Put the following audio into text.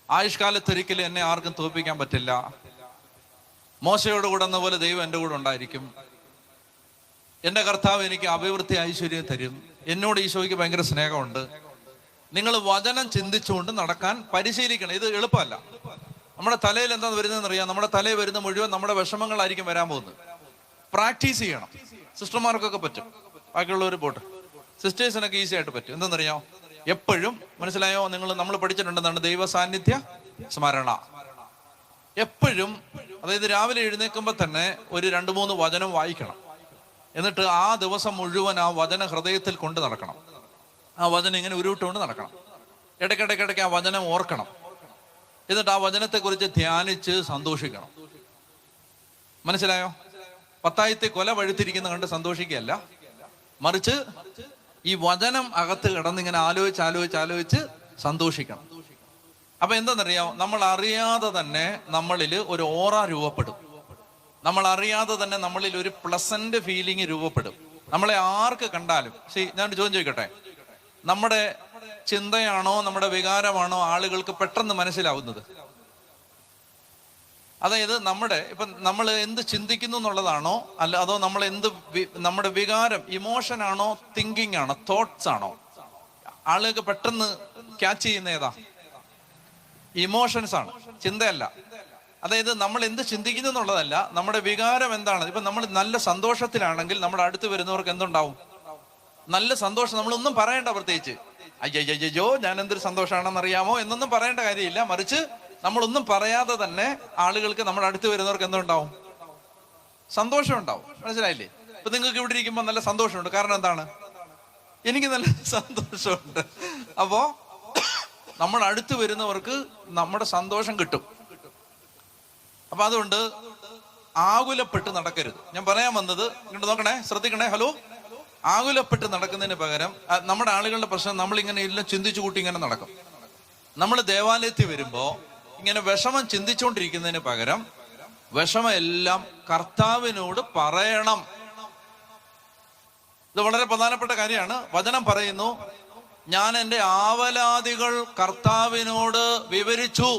ആയുഷ്കാലത്തൊരിക്കലും എന്നെ ആർക്കും തോൽപ്പിക്കാൻ പറ്റില്ല. മോശയോട് കൂടെ എന്ന പോലെ ദൈവം എൻ്റെ കൂടെ ഉണ്ടായിരിക്കും. എൻ്റെ കർത്താവ് എനിക്ക് അഭിവൃദ്ധി ഐശ്വര്യം തരും. എന്നോട് ഈശോയ്ക്ക് ഭയങ്കര സ്നേഹമുണ്ട്. നിങ്ങൾ വചനം ചിന്തിച്ചുകൊണ്ട് നടക്കാൻ പരിശീലിക്കണം. ഇത് എളുപ്പമല്ല. നമ്മുടെ തലയിൽ എന്താന്ന് വരുന്നതെന്ന് അറിയാം. നമ്മുടെ തലയിൽ വരുന്ന മുഴുവൻ നമ്മുടെ വിഷമങ്ങളായിരിക്കും വരാൻ പോകുന്നത്. പ്രാക്ടീസ് ചെയ്യണം. സിസ്റ്റർമാർക്കൊക്കെ പറ്റും, ബാക്കിയുള്ളവർ പോട്ടെ. സിസ്റ്റേഴ്സിനൊക്കെ ഈസി ആയിട്ട് പറ്റും. എന്തെന്നറിയാമോ? എപ്പോഴും മനസ്സിലായോ? നമ്മൾ പഠിച്ചിട്ടുണ്ടെന്നാണ് ദൈവ സാന്നിധ്യ സ്മരണ. എപ്പോഴും, അതായത് രാവിലെ എഴുന്നേൽക്കുമ്പോൾ തന്നെ ഒരു 2-3 വചനം വായിക്കണം. എന്നിട്ട് ആ ദിവസം മുഴുവൻ ആ വചന ഹൃദയത്തിൽ കൊണ്ട് നടക്കണം. ആ വചനം ഇങ്ങനെ ഉരുവിട്ടുകൊണ്ട് നടക്കണം. ഇടയ്ക്കിടയ്ക്കിടയ്ക്ക് ആ വചനം ഓർക്കണം. എന്നിട്ട് ആ വചനത്തെക്കുറിച്ച് ധ്യാനിച്ച് സന്തോഷിക്കണം. മനസ്സിലായോ? പത്തായത്തെ കൊല വഴുത്തിരിക്കുന്ന കണ്ട് സന്തോഷിക്കുകയല്ല, മറിച്ച് ഈ വചനം അകത്ത് കിടന്നിങ്ങനെ ആലോചിച്ച് സന്തോഷിക്കണം. അപ്പൊ എന്താണെന്നറിയാമോ? നമ്മൾ അറിയാതെ തന്നെ നമ്മളിൽ ഒരു ഓറ രൂപപ്പെടും. നമ്മൾ അറിയാതെ തന്നെ നമ്മളിൽ ഒരു പ്ലസന്റ് ഫീലിംഗ് രൂപപ്പെടും. നമ്മളെ ആർക്ക് കണ്ടാലും ഞാൻ ചോദ്യം ചോദിക്കട്ടെ, നമ്മുടെ ചിന്തയാണോ നമ്മുടെ വികാരമാണോ ആളുകൾക്ക് പെട്ടെന്ന് മനസ്സിലാവുന്നത്? അതായത് നമ്മൾ എന്ത് ചിന്തിക്കുന്നു എന്നുള്ളതാണോ, അല്ല അതോ നമ്മുടെ വികാരം, ഇമോഷൻ ആണോ, തിങ്കിങ് ആണോ, തോട്ട്സ് ആണോ? ആളുകൾക്ക് പെട്ടെന്ന് ക്യാച്ച് ചെയ്യുന്ന ഏതാ? ഇമോഷൻസ് ആണ്, ചിന്തയല്ല. അതായത് നമ്മൾ എന്ത് ചിന്തിക്കുന്നു എന്നുള്ളതല്ല, നമ്മുടെ വികാരം എന്താണ്. ഇപ്പൊ നമ്മൾ നല്ല സന്തോഷത്തിലാണെങ്കിൽ നമ്മുടെ അടുത്ത് വരുന്നവർക്ക് എന്തുണ്ടാവും? നല്ല സന്തോഷം. നമ്മളൊന്നും പറയേണ്ട, പ്രത്യേകിച്ച് അയ്യോ ഞാൻ എന്തൊരു സന്തോഷമാണെന്ന് അറിയാമോ എന്നൊന്നും പറയേണ്ട കാര്യമില്ല. മറിച്ച് നമ്മളൊന്നും പറയാതെ തന്നെ ആളുകൾക്ക് നമ്മുടെ അടുത്ത് വരുന്നവർക്ക് എന്തുണ്ടാവും? സന്തോഷം ഉണ്ടാവും. മനസ്സിലായില്ലേ? ഇപ്പൊ നിങ്ങൾക്ക് ഇവിടെ ഇരിക്കുമ്പോൾ നല്ല സന്തോഷമുണ്ട്. കാരണം എന്താണ്? എനിക്ക് നല്ല സന്തോഷമുണ്ട്. അപ്പോ നമ്മൾ അടുത്ത് വരുന്നവർക്ക് നമ്മുടെ സന്തോഷം കിട്ടും. അപ്പൊ അതുകൊണ്ട് ആകുലപ്പെട്ട് നടക്കരുത്. ഞാൻ പറയാൻ വന്നത്, ഇങ്ങോട്ട് നോക്കണേ, ശ്രദ്ധിക്കണേ. ഹലോ. ആകുലപ്പെട്ട് നടക്കുന്നതിന് പകരം, നമ്മുടെ ആളുകളുടെ പ്രശ്നം നമ്മളിങ്ങനെ എല്ലാം ചിന്തിച്ചു കൂട്ടി ഇങ്ങനെ നടക്കും. നമ്മൾ ദേവാലയത്തിൽ വരുമ്പോ ഇങ്ങനെ വിഷമം ചിന്തിച്ചുകൊണ്ടിരിക്കുന്നതിന് പകരം വിഷമം എല്ലാം കർത്താവിനോട് പറയണം. ഇത് വളരെ പ്രധാനപ്പെട്ട കാര്യമാണ്. വചനം പറയുന്നു, ഞാൻ എൻ്റെ ആവലാദികൾ കർത്താവിനോട് വിവരിച്ചു.